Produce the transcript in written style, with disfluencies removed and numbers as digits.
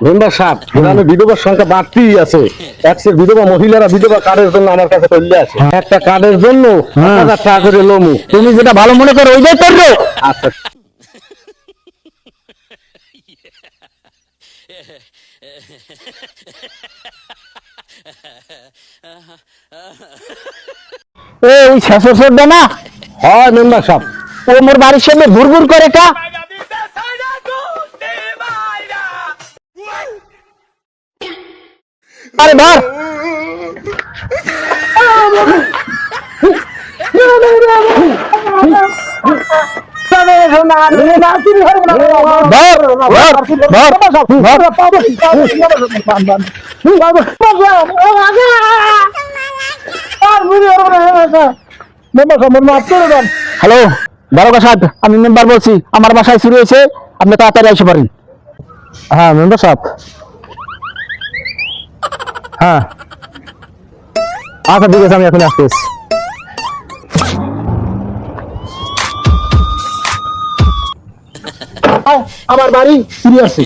Member সাহেব গ্রামে বিধবার সংখ্যা বাড়তেই আছে। এক্সের বিধবা মহিলারা বিধবা কার্ডের জন্য আমার কাছে চলে আসে। একটা কার্ডের জন্য 1000 টাকা করে লমু। তুমি যেটা ভালো মনে করো ওইটাই করো। আচ্ছা ওই শেষরটা না, হয় মেম্বার সাহেব। ও মোর বাড়ির সামনে ঘুরঘুর করে কা। আরে ধর হ্যালো দারোগা সাহেব, আমি মেম্বার বলছি, আমার বাসায় চুরি হয়েছে, আপনি তাড়াতাড়ি এসে পারেন। হ্যাঁ মেম্বার সাহেব। হ্যাঁ আচ্ছা ঠিক আছে, আমি এখন আসতেছি। আমার বাড়ি চুরি আছে।